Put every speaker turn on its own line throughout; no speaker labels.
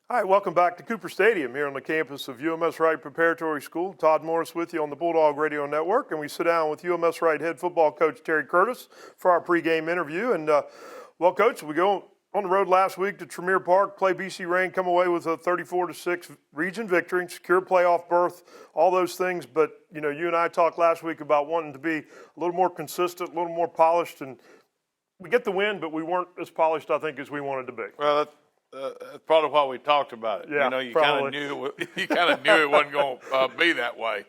Hi, welcome back to Cooper Stadium here on the campus of UMS-Wright Preparatory School. Todd Morris with you on the Bulldog Radio Network, and we sit down with UMS-Wright head football coach Terry Curtis for our pregame interview. And, well, Coach, we go on the road last week to Tremere Park, play BC Rain, come away with a 34-6 region victory, secure playoff berth, all those things. But, you know, you and I talked last week about wanting to be a little more consistent, a little more polished, and we get the win, but we weren't as polished, I think, as we wanted to be.
Well, that's part of why we talked about it.
Yeah,
you know, you kind of knew it wasn't going to be that way.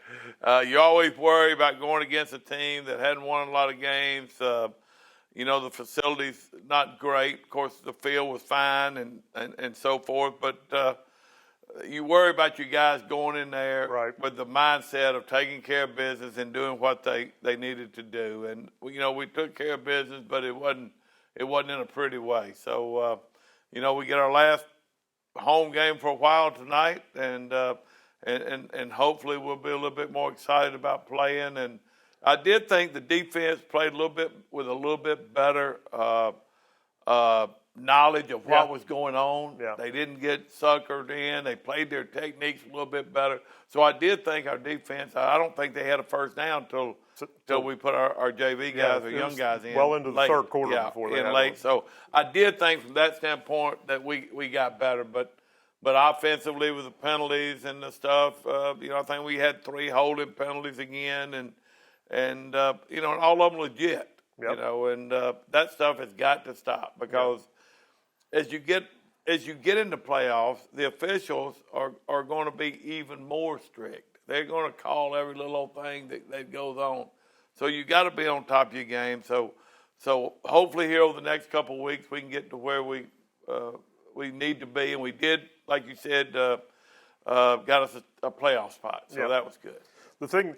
You always worry about going against a team that hadn't won a lot of games. You know, the facility's not great. Of course, the field was fine and so forth. But you worry about you guys going in there with the mindset of taking care of business and doing what they needed to do. And, you know, we took care of business, but it wasn't in a pretty way. So, you know, we get our last home game for a while tonight, and hopefully we'll be a little bit more excited about playing. And I did think the defense played a little bit better knowledge of what was going on. Yeah. They didn't get suckered in. They played their techniques a little bit better. So I did think our defense, I don't think they had a first down until we put our JV guys or young guys in.
Well into the third quarter before they had
late. So I did think from that standpoint that we got better. But offensively with the penalties and the stuff, you know, I think we had 3 holding penalties again, and you know, and all of them legit. Yep. You know, and that stuff has got to stop because as you get into playoffs, the officials are going to be even more strict. They're going to call every little old thing that goes on. So you got to be on top of your game. So hopefully here over the next couple of weeks we can get to where we need to be, and we did, like you said, got us a playoff spot. So that was good.
The thing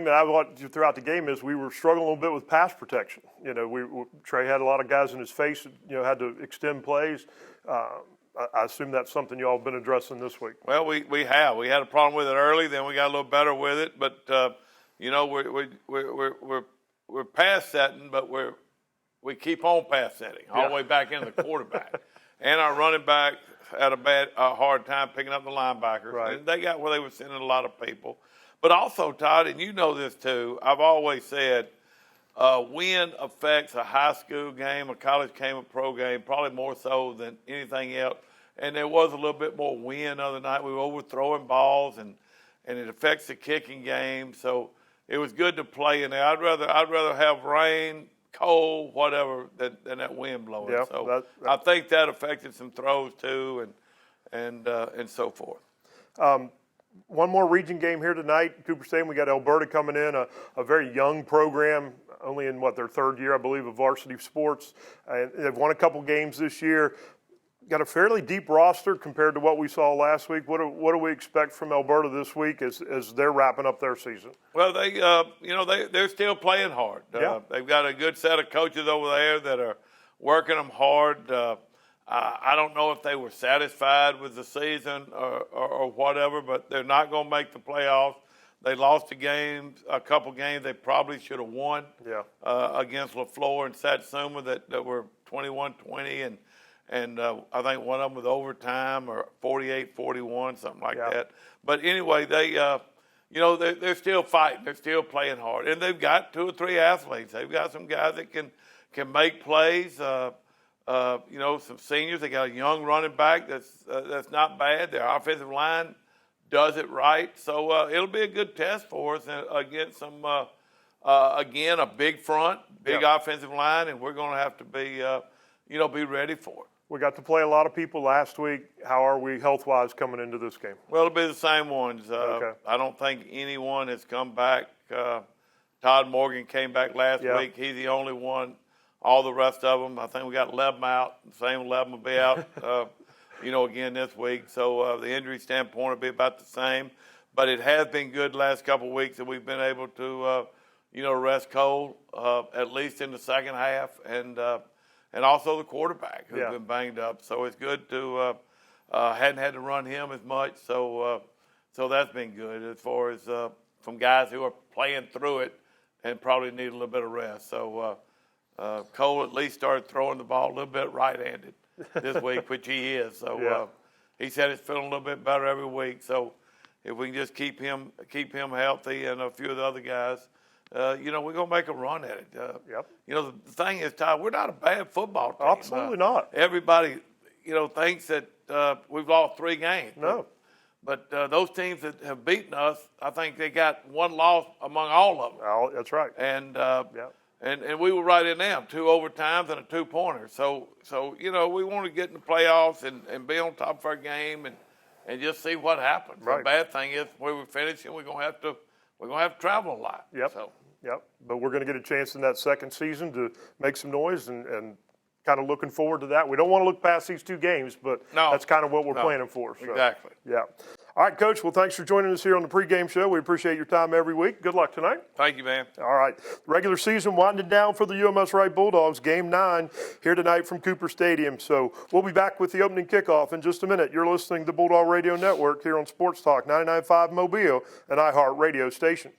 that I watched throughout the game is we were struggling a little bit with pass protection. You know, Trey had a lot of guys in his face, you know, had to extend plays. I assume that's something you all have been addressing this week.
Well, we have. We had a problem with it early, then we got a little better with it. But you know, we're pass setting, but we keep on pass setting all the way back into the quarterback, and our running back had a hard time picking up the linebackers.
Right.
And they got where they were sending a lot of people. But also, Todd, and you know this too, I've always said wind affects a high school game, a college game, a pro game, probably more so than anything else. And there was a little bit more wind the other night. We were overthrowing balls, and it affects the kicking game. So it was good to play in there. I'd rather have rain, cold, whatever, than that wind blowing.
Yeah,
so I think that affected some throws too, and so forth.
One more region game here tonight, Cooper Stadium. We got Elberta coming in, a very young program, only in their 3rd year, I believe, of varsity sports. They've won a couple games this year. Got a fairly deep roster compared to what we saw last week. What do we expect from Elberta this week as they're wrapping up their season?
Well, they're still playing hard. They've got a good set of coaches over there that are working them hard. I don't know if they were satisfied with the season or whatever, but they're not going to make the playoffs. They lost a couple games they probably should have won against LaFleur and Satsuma that were 21-20, and I think one of them was overtime or 48-41, something like that. But anyway, they're still fighting. They're still playing hard, and they've got 2 or 3 athletes. They've got some guys that can make plays. You know, some seniors. They got a young running back that's not bad. Their offensive line does it right. So it'll be a good test for us against some, again, a big front, big offensive line, and we're going to have to be ready for it.
We got to play a lot of people last week. How are we health-wise coming into this game?
Well, it'll be the same ones. I don't think anyone has come back. Todd Morgan came back last week. He's the only one. All the rest of them, I think we got 11 out. The same 11 will be out, you know, again this week. So the injury standpoint will be about the same. But it has been good the last couple of weeks that we've been able to, you know, rest Cole, at least in the second half, and also the quarterback who's been banged up. So it's good to hadn't had to run him as much. So that's been good as far as from guys who are playing through it and probably need a little bit of rest. So Cole at least started throwing the ball a little bit right-handed this week, which he is. So he said he's feeling a little bit better every week. So if we can just keep him healthy and a few of the other guys, we're gonna make a run at it.
Yep.
The thing is, Todd, we're not a bad football team.
Absolutely not.
Everybody, thinks that we've lost 3 games.
No.
But those teams that have beaten us, I think they got 1 loss among all of them.
Oh, that's right.
And
Yep.
and we were right in them, 2 overtimes and a 2-pointer. So we want to get in the playoffs and be on top of our game and just see what happens.
Right.
The bad thing is where we're finishing, we're gonna have to travel a lot.
Yep.
So.
Yep. But we're going to get a chance in that second season to make some noise and kind of looking forward to that. We don't want to look past these 2 games, but that's kind of what we're planning for. So.
Exactly.
Yeah. All right, Coach. Well, thanks for joining us here on the pregame show. We appreciate your time every week. Good luck tonight.
Thank you, man.
All right. Regular season winding down for the UMS-Wright Bulldogs. Game 9 here tonight from Cooper Stadium. So we'll be back with the opening kickoff in just a minute. You're listening to Bulldog Radio Network here on Sports Talk 99.5 Mobile and iHeart Radio Station.